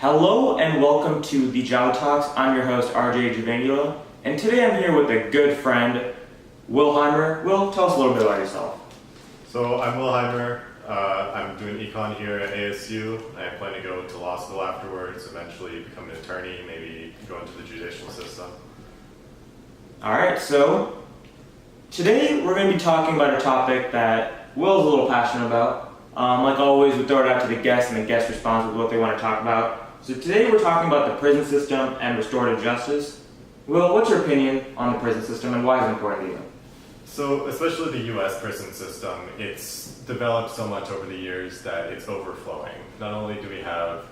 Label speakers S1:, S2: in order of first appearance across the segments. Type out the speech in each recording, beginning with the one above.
S1: Hello and welcome to the Java Talks. I'm your host, Javangula, and today I'm here with a good friend, Will Hymer. Will, tell us a little bit about yourself.
S2: So I'm Will Hymer. I'm doing econ here at ASU. I plan to go to law school afterwards, eventually become an attorney, maybe go into the judicial system.
S1: Alright, so today we're going to be talking about a topic that Will's a little passionate about. Like always, we throw it out to the guests, and the guest responds with what they want to talk about. So today we're talking about the prison system and restorative justice. Will, what's your opinion on the prison system and why is it important to you?
S2: So especially the US prison system, it's developed so much over the years that it's overflowing. Not only do we have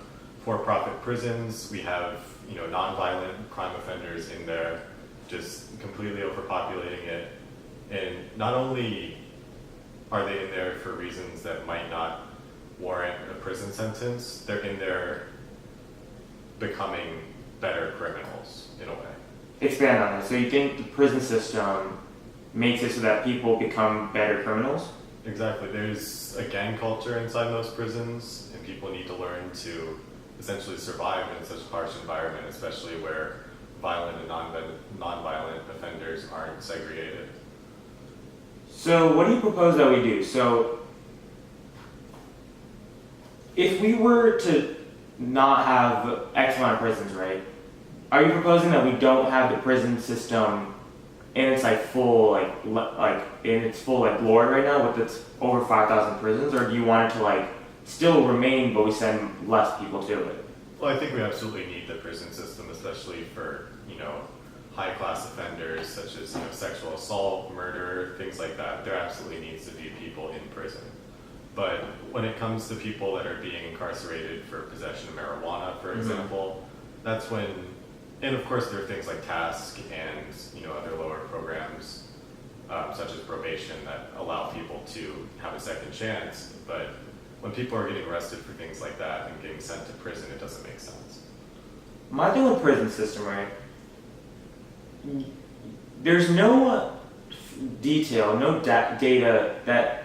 S2: for-profit prisons, we have non-violent crime offenders in there, just completely overpopulating it. And not only are they in there for reasons that might not warrant a prison sentence, they're in there becoming better criminals in a way.
S1: Expand on that. So you think the prison system makes it so that people become better criminals?
S2: Exactly. There's a gang culture inside most prisons, and people need to learn to essentially survive in such a harsh environment, especially where violent and non-violent offenders aren't segregated.
S1: So what do you propose that we do? So if we were to not have X amount of prisons, right? Are you proposing that we don't have the prison system in its full glory right now with its over 5,000 prisons, or do you want it to still remain but we send less people to it?
S2: Well, I think we absolutely need the prison system, especially for high-class offenders such as sexual assault, murder, things like that. There absolutely needs to be people in prison. But when it comes to people that are being incarcerated for possession of marijuana, for example, that's when, and of course there are things like TASK and other lower programs such as probation that allow people to have a second chance. But when people are getting arrested for things like that and getting sent to prison, it doesn't make sense.
S1: My thing with prison system, right? There's no detail, no data that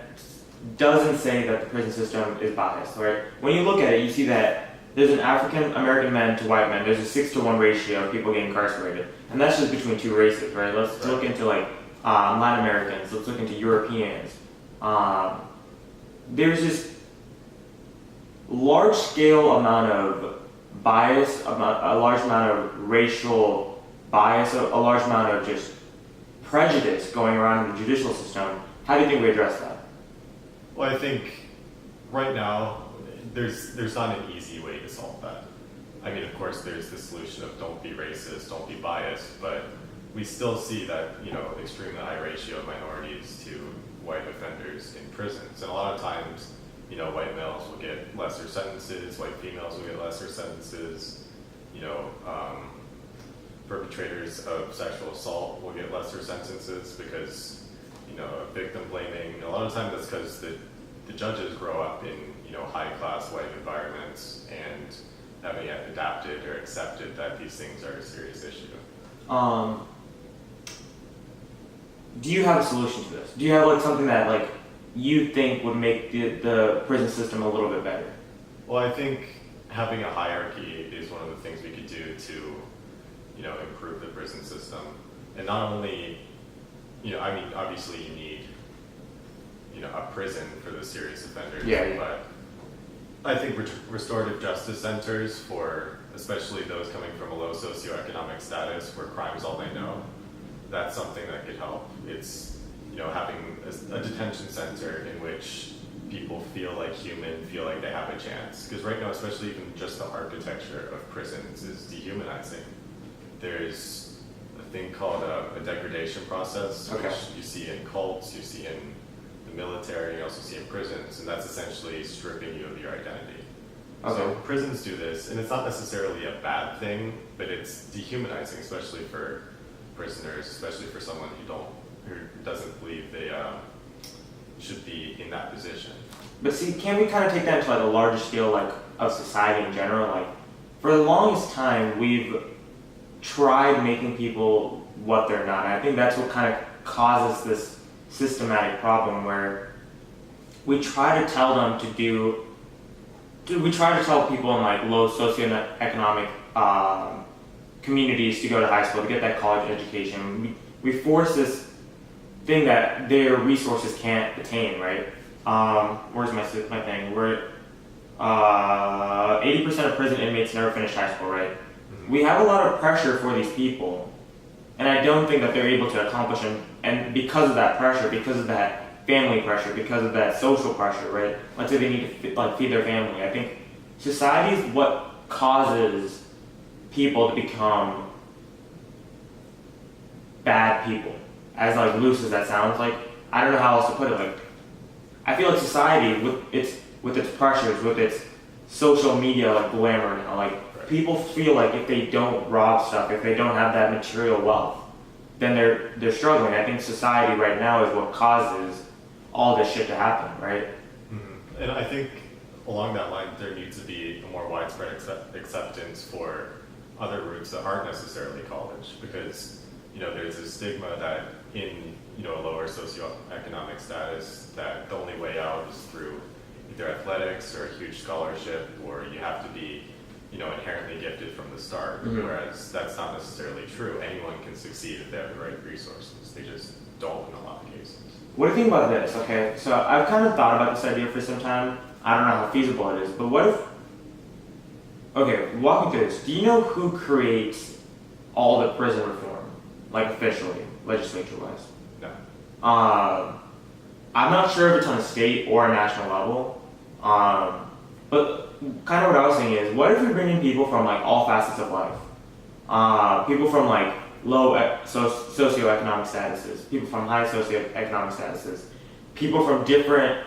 S1: doesn't say that the prison system is biased, right? When you look at it, you see that there's an African American men to white men. There's a 6-to-1 ratio of people getting incarcerated, and that's just between two races, right? Let's look into Latin Americans. Let's look into Europeans. There's this large scale amount of bias, a large amount of racial bias, a large amount of just prejudice going around in the judicial system. How do you think we address that?
S2: Well, I think right now there's not an easy way to solve that. I mean, of course, there's the solution of don't be racist, don't be biased, but we still see that extremely high ratio of minorities to white offenders in prisons, and a lot of times white males will get lesser sentences, white females will get lesser sentences. Perpetrators of sexual assault will get lesser sentences because victim blaming. A lot of times that's because the judges grow up in high class white environments and haven't yet adapted or accepted that these things are a serious issue.
S1: Do you have a solution to this? Do you have something that you think would make the prison system a little bit better?
S2: Well, I think having a hierarchy is one of the things we could do to improve the prison system. And not only, obviously you need, a prison for the serious offenders, but I think restorative justice centers for especially those coming from a low socioeconomic status where crime is all they know, that's something that could help. It's, having a detention center in which people feel like human, feel like they have a chance. Because right now, especially even just the architecture of prisons is dehumanizing. There's a thing called a degradation process, which you see in cults, you see in the military, you also see in prisons, and that's essentially stripping you of your identity. Okay. So prisons do this, and it's not necessarily a bad thing, but it's dehumanizing, especially for prisoners, especially for someone who doesn't believe they should be in that position.
S1: But see, can we kind of take that to a larger scale of society in general? For the longest time, we've tried making people what they're not. And I think that's what kind of causes this systematic problem where we try to tell them to do we try to tell people in like low socioeconomic communities to go to high school to get that college education. We force this thing that their resources can't attain, right? Where's my thing? We're 80% of prison inmates never finish high school, right?
S2: Mm-hmm.
S1: We have a lot of pressure for these people, and I don't think that they're able to accomplish them. And because of that pressure, because of that family pressure, because of that social pressure, right? Let's say they need to feed their family. I think society is what causes people to become bad people. As like loose as that sounds, like I don't know how else to put it. Like I feel like society with its pressures, with its social media like glamour now, like people feel like if they don't rob stuff, if they don't have that material wealth, then they're struggling. I think society right now is what causes all this shit to happen, right?
S2: Mm-hmm. And I think along that line, there needs to be a more widespread acceptance for other routes that aren't necessarily college, because there's a stigma that in a lower socioeconomic status that the only way out is through either athletics or a huge scholarship, or you have to be inherently gifted from the start. Mm-hmm. Whereas that's not necessarily true. Anyone can succeed if they have the right resources. They just don't in a lot of cases.
S1: What do you think about this? Okay, so I've kind of thought about this idea for some time. I don't know how feasible it is, but what if... Okay, walk me through this. Do you know who creates all the prison reform? Like officially, legislature-wise?
S2: No.
S1: I'm not sure if it's on a state or a national level, but kind of what I was saying is, what if we bring in people from like all facets of life? People from like low socioeconomic statuses, people from high socioeconomic statuses, people from different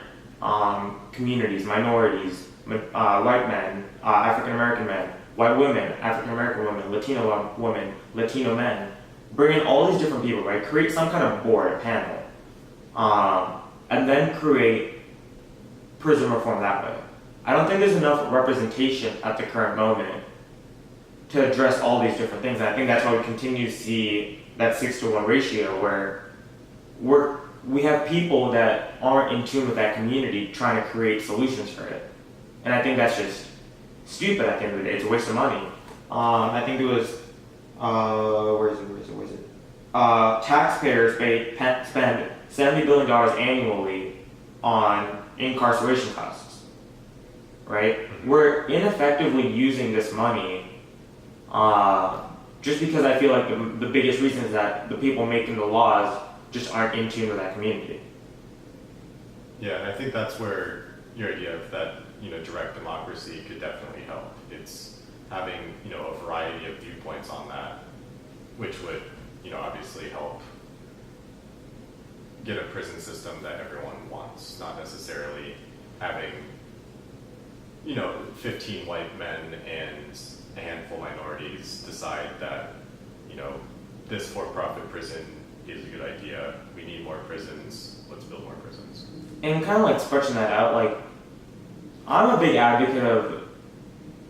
S1: communities, minorities, white men, African American men, white women, African American women, Latino women, Latino men. Bring in all these different people, right? Create some kind of board, a panel, and then create prison reform that way. I don't think there's enough representation at the current moment to address all these different things. And I think that's why we continue to see that 6-to-1 ratio where we have people that aren't in tune with that community trying to create solutions for it. And I think that's just stupid at the end of the day. It's a waste of money. I think it was, where is it? Taxpayers spend $70 billion annually on incarceration costs, right? We're ineffectively using this money just because I feel like the biggest reason is that the people making the laws just aren't in tune with that community.
S2: Yeah, and I think that's where your idea of that, direct democracy could definitely help. It's having, a variety of viewpoints on that, which would, obviously help get a prison system that everyone wants, not necessarily having, 15 white men and a handful of minorities decide that, this for-profit prison is a good idea. We need more prisons. Let's build more prisons.
S1: And kind of like stretching that out, like, I'm a big advocate of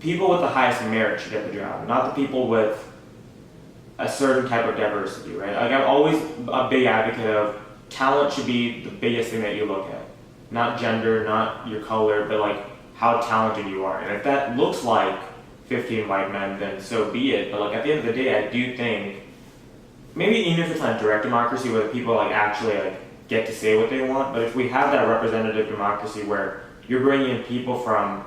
S1: people with the highest merit should get the job, not the people with a certain type of diversity, right? Like, I'm always a big advocate of talent should be the biggest thing that you look at. Not gender, not your color, but like how talented you are. And if that looks like 15 white men, then so be it. But like at the end of the day, I do think, maybe even if it's not direct democracy where people like actually like get to say what they want, but if we have that representative democracy where you're bringing in people from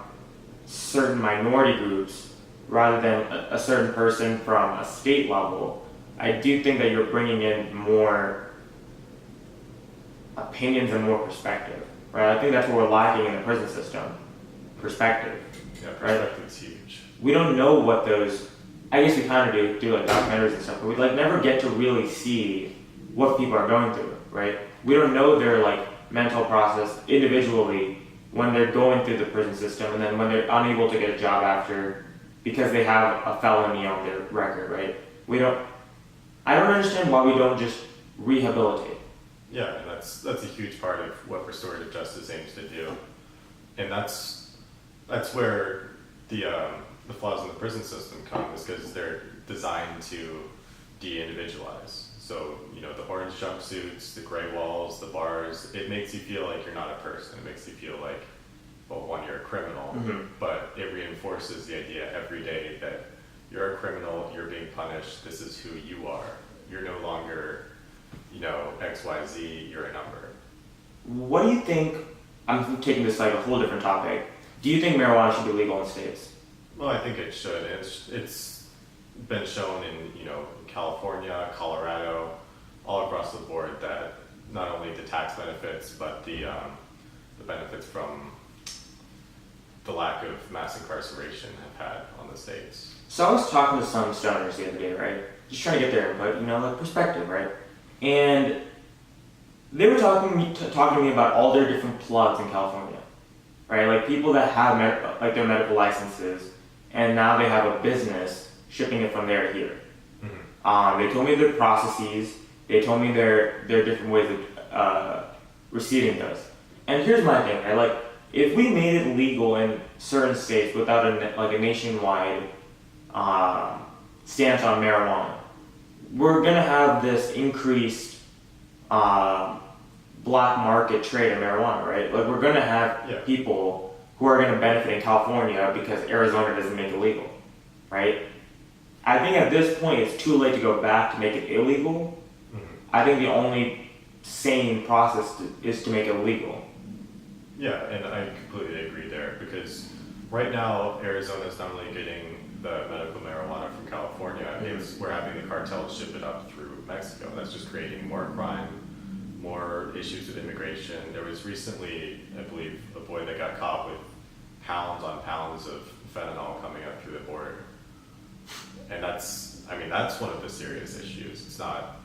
S1: certain minority groups rather than a certain person from a state level, I do think that you're bringing in more opinions and more perspective, right? I think that's what we're lacking in the prison system, perspective.
S2: Yeah, perspective's huge.
S1: We don't know what those, I guess we kind of do like documentaries and stuff, but we like never get to really see what people are going through, right? We don't know their like mental process individually when they're going through the prison system and then when they're unable to get a job after because they have a felony on their record, right? I don't understand why we don't just rehabilitate.
S2: Yeah, and that's a huge part of what restorative justice aims to do. And that's where the flaws in the prison system come, is because they're designed to de-individualize. So, the orange jumpsuits, the gray walls, the bars, it makes you feel like you're not a person. It makes you feel like, well, one, you're a criminal,
S1: Mhm.
S2: but it reinforces the idea every day that you're a criminal, you're being punished, this is who you are. You're no longer, XYZ, you're a number.
S1: What do you think? I'm taking this like a whole different topic. Do you think marijuana should be legal in states?
S2: Well, I think it should. It's been shown in, California, Colorado, all across the board that not only the tax benefits, but the benefits from the lack of mass incarceration have had on the states.
S1: So I was talking to some stoners the other day, right? Just trying to get their input, like perspective, right? And they were talking to me about all their different plugs in California, right? Like people that have their medical licenses, and now they have a business shipping it from there to here.
S2: Mm-hmm.
S1: They told me their processes. They told me their different ways of receiving those. And here's my thing, right? Like if we made it legal in certain states without a nationwide stance on marijuana, we're gonna have this increased black market trade in marijuana, right? Like we're gonna have people who are gonna benefit in California because Arizona doesn't make it legal, right? I think at this point it's too late to go back to make it illegal.
S2: Mm-hmm.
S1: I think the only sane process is to make it legal.
S2: Yeah, and I completely agree there because right now Arizona is not only getting the medical marijuana from California, we're having the cartels ship it up through Mexico. That's just creating more crime, more issues with immigration. There was recently, I believe, a boy that got caught with pounds on pounds of fentanyl coming up through the border. And that's one of the serious issues. It's not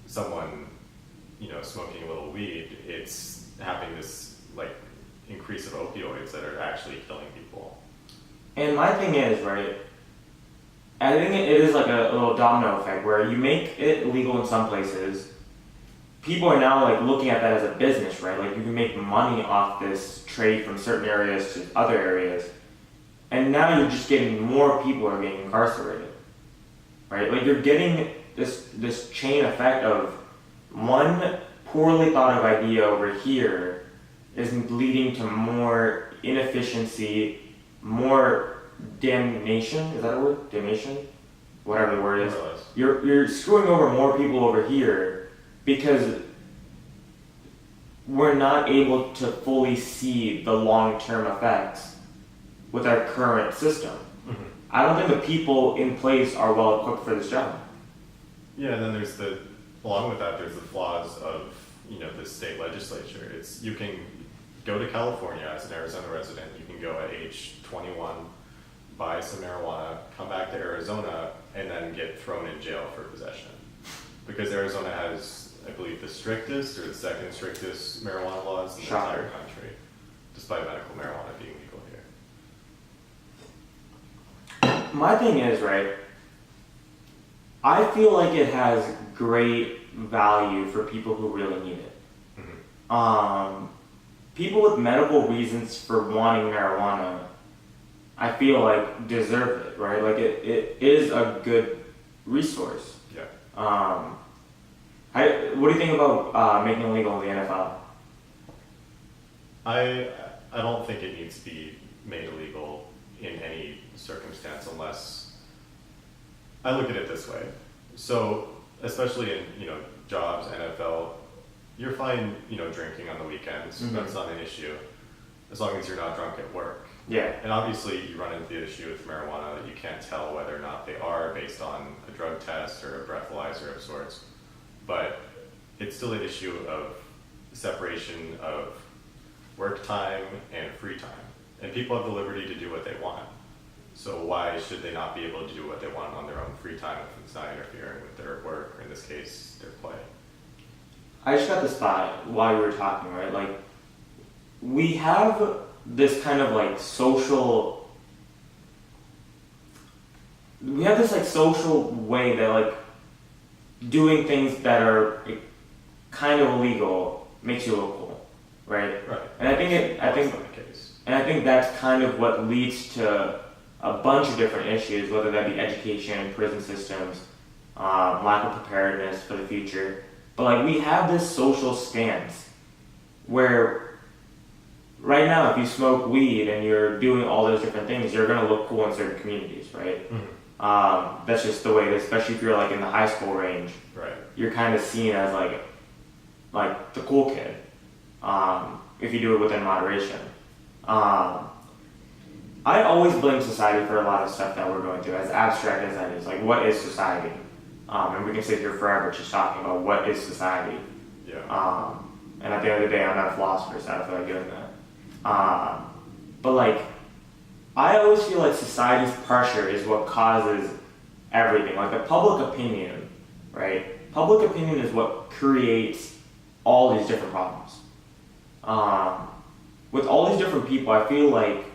S2: someone, smoking a little weed. It's having this increase of opioids that are actually killing people.
S1: And my thing is, right, I think it is like a little domino effect where you make it legal in some places. People are now looking at that as a business, right? Like you can make money off this trade from certain areas to other areas. And now you're just getting more people are being incarcerated, right? Like you're getting this chain effect of one poorly thought of idea over here is leading to more inefficiency, more damnation. Is that a word? Damnation? Whatever the word is. You're screwing over more people over here because we're not able to fully see the long-term effects with our current system.
S2: Mm-hmm.
S1: I don't think the people in place are well equipped for this job.
S2: Yeah, and then along with that, there's the flaws of, the state legislature. You can go to California as an Arizona resident, you can go at age 21, buy some marijuana, come back to Arizona, and then get thrown in jail for possession. Because Arizona has, I believe, the strictest or the second strictest marijuana laws in the entire country, despite medical marijuana being legal here.
S1: My thing is, right, I feel like it has great value for people who really need it.
S2: Mm-hmm.
S1: People with medical reasons for wanting marijuana, I feel like deserve it, right? Like it is a good resource.
S2: Yeah.
S1: What do you think about making it legal in the NFL?
S2: I don't think it needs to be made illegal in any circumstance unless I look at it this way. So especially in jobs, NFL, you're fine drinking on the weekends.
S1: Mm-hmm.
S2: That's not an issue as long as you're not drunk at work.
S1: Yeah.
S2: And obviously you run into the issue with marijuana that you can't tell whether or not they are based on a drug test or a breathalyzer of sorts. But it's still an issue of separation of work time and free time. And people have the liberty to do what they want. So why should they not be able to do what they want on their own free time if it's not interfering with their work, or in this case, their play?
S1: I just got this thought while we were talking, right? Like, we have this kind of social way that doing things that are kind of illegal makes you look cool, right?
S2: Right.
S1: And I think that's kind of what leads to a bunch of different issues, whether that be education, prison systems, lack of preparedness for the future. But we have this social stance where right now, if you smoke weed and you're doing all those different things, you're gonna look cool in certain communities, right? That's just the way it is, especially if you're like in the high school range.
S2: Right.
S1: You're kind of seen as like the cool kid, if you do it within moderation. I always blame society for a lot of stuff that we're going through, as abstract as that is. Like, what is society? And we can sit here forever just talking about what is society.
S2: Yeah.
S1: And at the end of the day, I'm not a philosopher, so I don't feel like doing that. But like, I always feel like society's pressure is what causes everything. Like the public opinion, right? Public opinion is what creates all these different problems. With all these different people, I feel like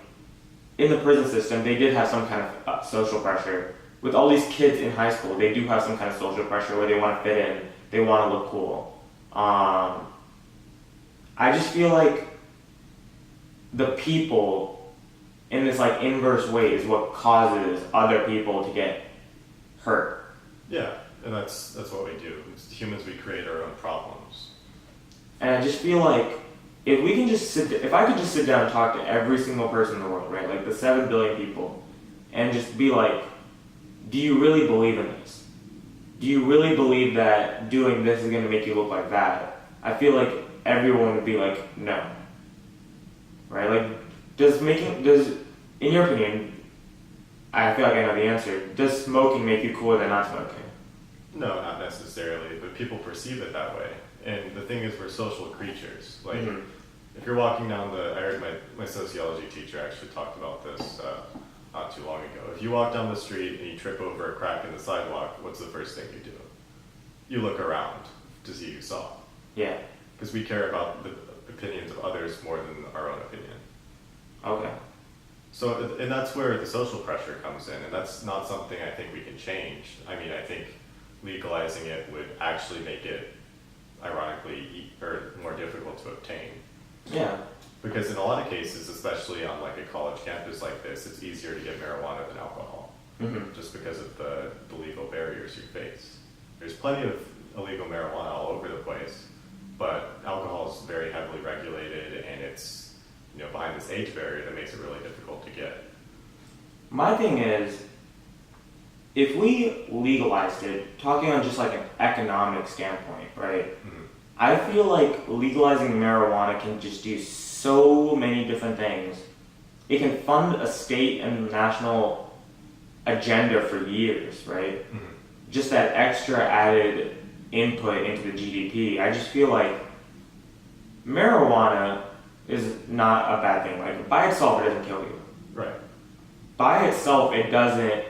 S1: in the prison system, they did have some kind of social pressure. With all these kids in high school, they do have some kind of social pressure where they want to fit in, they want to look cool. I just feel like the people in this like inverse way is what causes other people to get hurt.
S2: Yeah, and that's what we do. As humans, we create our own problems.
S1: And I just feel like if I could just sit down and talk to every single person in the world, right, like the 7 billion people, and just be like, do you really believe in this? Do you really believe that doing this is going to make you look like that? I feel like everyone would be like, no. Right? Like, in your opinion, I feel like I know the answer, does smoking make you cooler than not smoking?
S2: No, not necessarily, but people perceive it that way. And the thing is, we're social creatures. Like, if you're walking down I heard my sociology teacher actually talked about this not too long ago. If you walk down the street and you trip over a crack in the sidewalk, what's the first thing you do? You look around to see who saw.
S1: Yeah.
S2: Because we care about the opinions of others more than our own opinion.
S1: Okay.
S2: So, and that's where the social pressure comes in, and that's not something I think we can change. I mean, I think legalizing it would actually make it, ironically, or more difficult to obtain.
S1: Yeah.
S2: Because in a lot of cases, especially on like a college campus like this, it's easier to get marijuana than alcohol, just because of the legal barriers you face. There's plenty of illegal marijuana all over the place, but alcohol is very heavily regulated, and it's behind this age barrier that makes it really difficult to get.
S1: My thing is, if we legalized it, talking on just like an economic standpoint, right? I feel like legalizing marijuana can just do so many different things. It can fund a state and national agenda for years, right? Just that extra added input into the GDP. I just feel like marijuana is not a bad thing. Like, by itself, it doesn't kill you.
S2: Right.
S1: By itself, it doesn't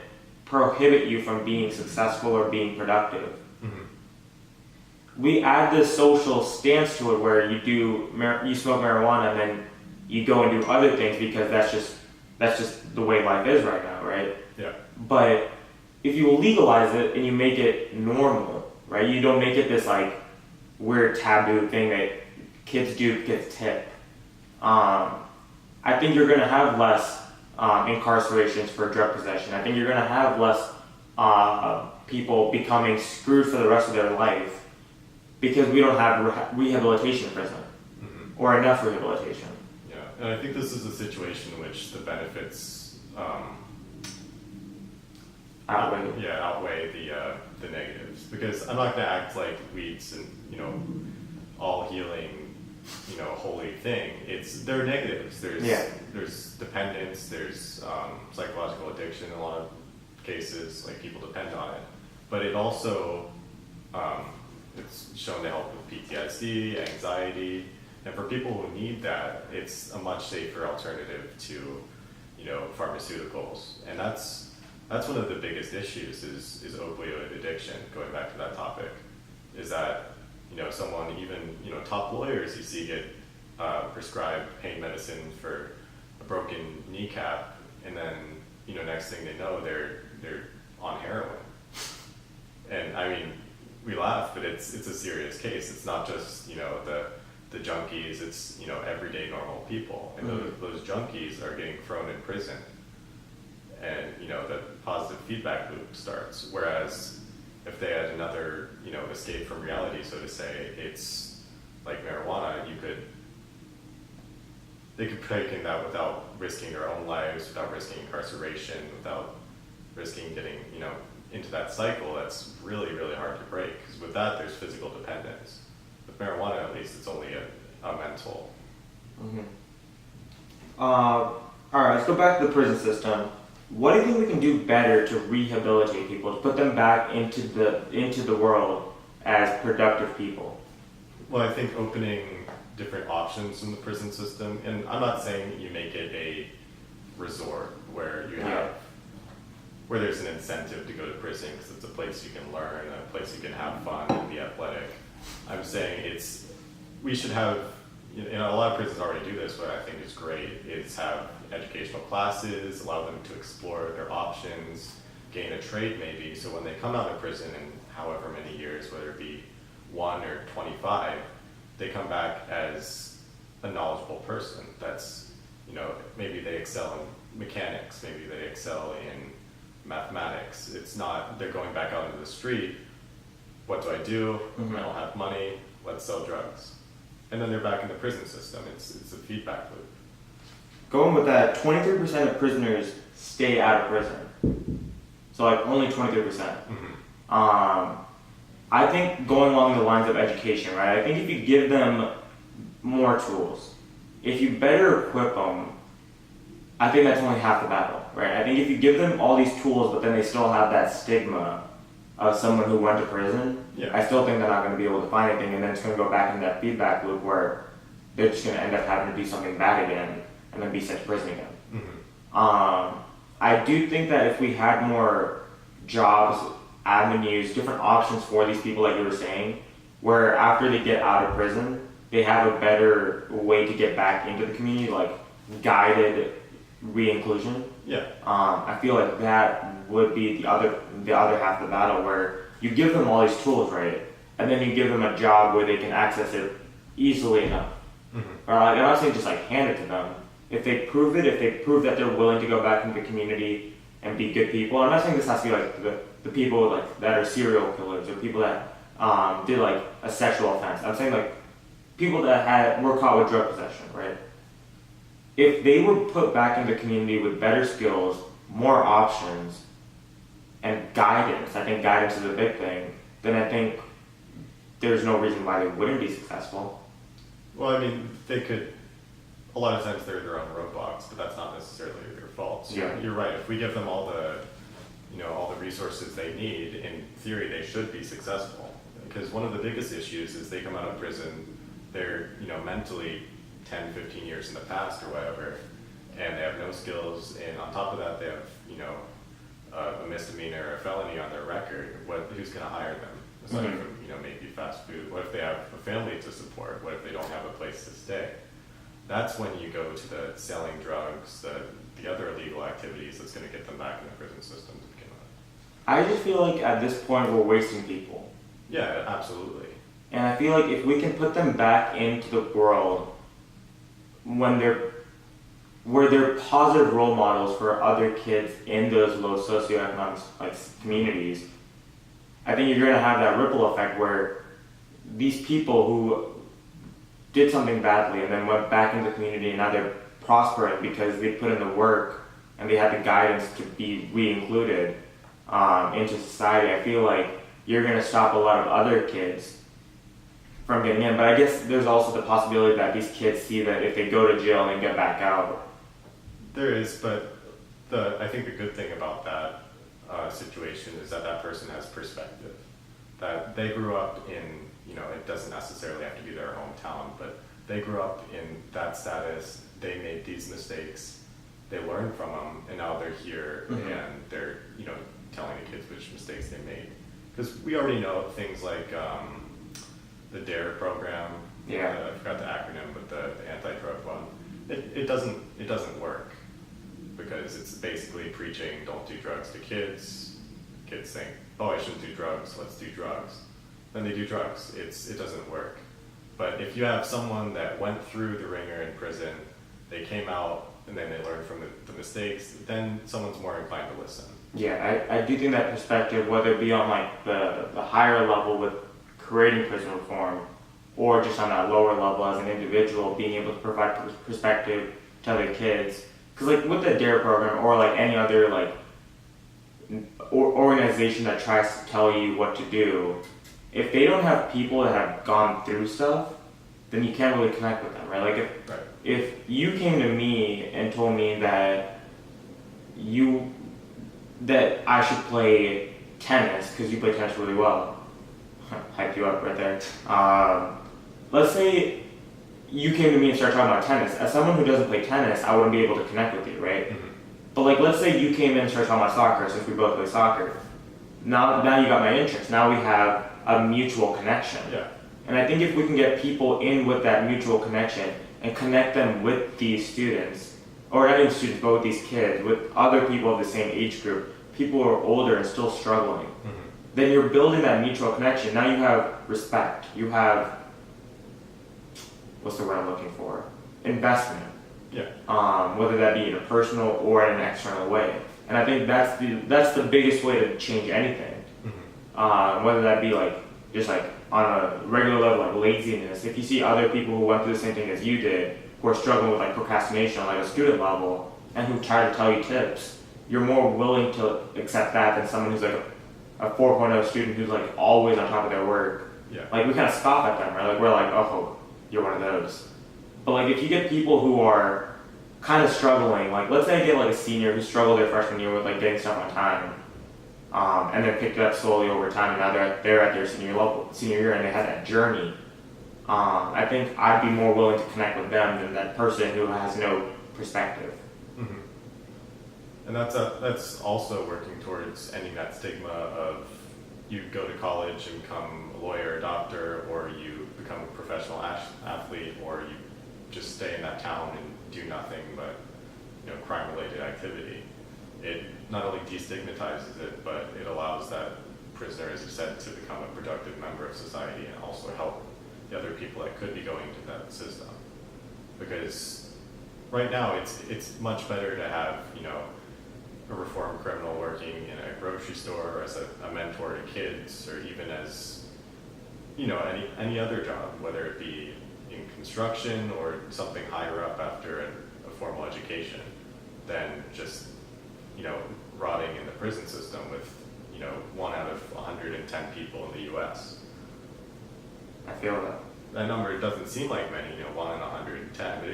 S1: prohibit you from being successful or being productive. We add this social stance to it where you smoke marijuana and then you go and do other things because that's just the way life is right now, right?
S2: Yeah. But
S1: if you legalize it and you make it normal, right? You don't make it this like weird taboo thing that kids do get tipped. I think you're going to have less incarcerations for drug possession. I think you're going to have less people becoming screwed for the rest of their life because we don't have rehabilitation in prison or enough rehabilitation.
S2: Yeah, and I think this is a situation in which the benefits outweigh the negatives, because I'm not going to act like weed's and all healing holy thing. There are negatives. There's dependence. There's psychological addiction in a lot of cases. Like, people depend on it, but it also it's shown to help with PTSD, anxiety, and for people who need that, it's a much safer alternative to pharmaceuticals. And that's one of the biggest issues is opioid addiction. Going back to that topic, is that someone, even top lawyers you see get prescribed pain medicine for a broken kneecap, and then next thing they know they're on heroin. And I mean, we laugh, but it's a serious case. It's not just the junkies. It's everyday normal people, and those junkies are getting thrown in prison, and the positive feedback loop starts. Whereas if they had another, escape from reality, so to say, it's like marijuana. You could they could break in that without risking their own lives, without risking incarceration, without risking getting, into that cycle. That's really, really hard to break, because with that, there's physical dependence. With marijuana, at least, it's only a mental.
S1: Mm-hmm. All right, let's go back to the prison system. What do you think we can do better to rehabilitate people, to put them back into the world as productive people?
S2: Well, I think opening different options in the prison system, and I'm not saying you make it a resort where you have, where there's an incentive to go to prison because it's a place you can learn, a place you can have fun and be athletic. I'm saying we should have, a lot of prisons already do this, what I think is great is have educational classes, allow them to explore their options, gain a trade maybe, so when they come out of prison in however many years, whether it be 1 or 25, they come back as a knowledgeable person. That's, maybe they excel in mechanics, maybe they excel in mathematics. It's not, they're going back out into the street, what do I do?
S1: Mm-hmm.
S2: I don't have money, let's sell drugs. And then they're back in the prison system. It's a feedback loop.
S1: Going with that, 23% of prisoners stay out of prison. So like only 23%.
S2: Mm-hmm.
S1: I think going along the lines of education, right? I think if you give them more tools, if you better equip them, I think that's only half the battle, right? I think if you give them all these tools, but then they still have that stigma of someone who went to prison, I still think they're not going to be able to find anything, and then it's going to go back in that feedback loop where they're just going to end up having to do something bad again and then be sent to prison again.
S2: Mm-hmm.
S1: I do think that if we had more jobs, avenues, different options for these people, like you were saying, where after they get out of prison, they have a better way to get back into the community, like guided re-inclusion. I feel like that would be the other half of the battle, where you give them all these tools, right, and then you give them a job where they can access it easily enough.
S2: Mm-hmm.
S1: Or I'm not saying just like hand it to them. If they prove that they're willing to go back into the community and be good people. I'm not saying this has to be like the people like that are serial killers or people that did like a sexual offense. I'm saying like people that were caught with drug possession, right? If they were put back in the community with better skills, more options, and guidance, I think guidance is a big thing, then I think there's no reason why they wouldn't be successful.
S2: Well, I mean, they could, a lot of times they're their own roadblocks, but that's not necessarily their fault. So you're right. If we give them all the resources they need, in theory, they should be successful. Because one of the biggest issues is they come out of prison, they're, mentally 10, 15 years in the past or whatever, and they have no skills, and on top of that, they have, a misdemeanor or a felony on their record. Who's going to hire them? Aside from, maybe fast food. What if they have a family to support? What if they don't have a place to stay? That's when you go to the selling drugs, the other illegal activities that's going to get them back in the prison system to begin with.
S1: I just feel like at this point we're wasting people.
S2: Yeah, absolutely.
S1: And I feel like if we can put them back into the world where they're positive role models for other kids in those low socioeconomic communities, I think you're going to have that ripple effect where these people who did something badly and then went back into the community and now they're prospering because they put in the work and they had the guidance to be re-included into society. I feel like you're going to stop a lot of other kids from getting in. But I guess there's also the possibility that these kids see that if they go to jail and get back out.
S2: There is, but I think the good thing about that situation is that person has perspective. That they grew up in, it doesn't necessarily have to be their hometown, but they grew up in that status, they made these mistakes, they learned from them, and now they're here and they're, telling the kids which mistakes they made. Because we already know things like the DARE program, I forgot the acronym, but the anti-drug one, it doesn't work. Because it's basically preaching don't do drugs to kids. Kids think, oh, I shouldn't do drugs, let's do drugs. Then they do drugs. It doesn't work. But if you have someone that went through the ringer in prison, they came out, and then they learned from the mistakes, then someone's more inclined to listen.
S1: Yeah, I do think that perspective, whether it be on like the higher level with creating prison reform, or just on that lower level as an individual, being able to provide perspective to other kids. Because like with the DARE program or like any other like organization that tries to tell you what to do, if they don't have people that have gone through stuff, then you can't really connect with them, right? Like if you came to me and told me that I should play tennis because you play tennis really well, hype you up right there. Let's say you came to me and started talking about tennis. As someone who doesn't play tennis, I wouldn't be able to connect with you, right? Mm-hmm. But like, let's say you came in and started talking about soccer, since we both play soccer. Now you got my interest. Now we have a mutual connection.
S2: Yeah.
S1: And I think if we can get people in with that mutual connection and connect them with these students, or not even students, but with these kids, with other people of the same age group, people who are older and still struggling, then you're building that mutual connection. Now you have respect. You have, what's the word I'm looking for? Investment.
S2: Yeah.
S1: Whether that be in a personal or in an external way. And I think that's the biggest way to change anything. Whether that be like just like on a regular level, like laziness. If you see other people who went through the same thing as you did, who are struggling with like procrastination on like a student level, and who try to tell you tips, you're more willing to accept that than someone who's like a 4.0 student who's like always on top of their work.
S2: Yeah.
S1: Like we kind of scoff at them, right? Like we're like, oh, you're one of those. But like if you get people who are kind of struggling, like let's say I get like a senior who struggled their freshman year with like getting stuff on time, and then picked it up slowly over time, and now they're at their senior year, and they had that journey. I think I'd be more willing to connect with them than that person who has no perspective.
S2: And that's also working towards ending that stigma of you go to college and become a lawyer, a doctor, or you become a professional athlete, or you just stay in that town and do nothing but crime-related activity. It not only destigmatizes it, but it allows that prisoner, as you said, to become a productive member of society and also help the other people that could be going to that system. Because right now it's much better to have a reformed criminal working in a grocery store, or as a mentor to kids, or even as any other job, whether it be in construction or something higher up after a formal education, than just rotting in the prison system with 1 out of 110 people in the U.S.
S1: I feel that.
S2: That number doesn't seem like many, 1 in 110, but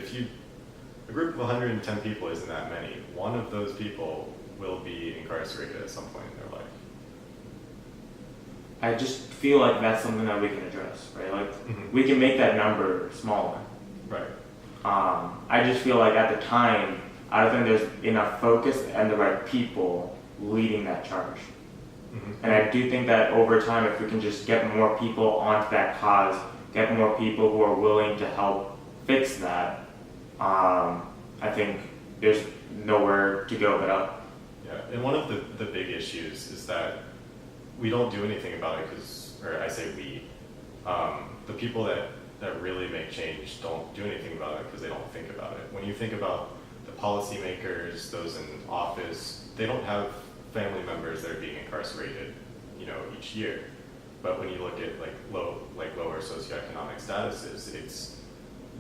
S2: a group of 110 people isn't that many. One of those people will be incarcerated at some point in their life.
S1: I just feel like that's something that we can address, right? Like we can make that number smaller.
S2: Right.
S1: I just feel like at the time, I don't think there's enough focus and the right people leading that charge. And I do think that over time, if we can just get more people onto that cause, get more people who are willing to help fix that, I think there's nowhere to go but up.
S2: Yeah, and one of the big issues is that we don't do anything about it or I say we, the people that really make change don't do anything about it because they don't think about it. When you think about the policymakers, those in office, they don't have family members that are being incarcerated, each year. But when you look at lower socioeconomic statuses,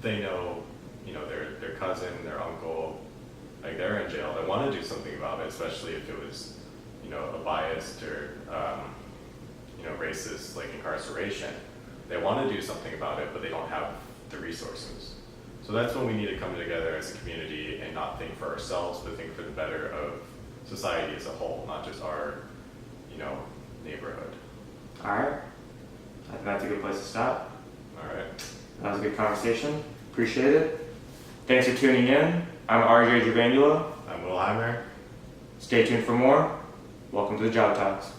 S2: they know, their cousin, their uncle, like they're in jail. They want to do something about it, especially if it was, a biased or racist like incarceration. They want to do something about it, but they don't have the resources. So that's when we need to come together as a community and not think for ourselves, but think for the better of society as a whole, not just our, neighborhood.
S1: All right. I think that's a good place to stop.
S2: All right.
S1: That was a good conversation. Appreciate it. Thanks for tuning in. I'm RJ Javangula.
S2: I'm Will Hymer.
S1: Stay tuned for more. Welcome to the Job Talks.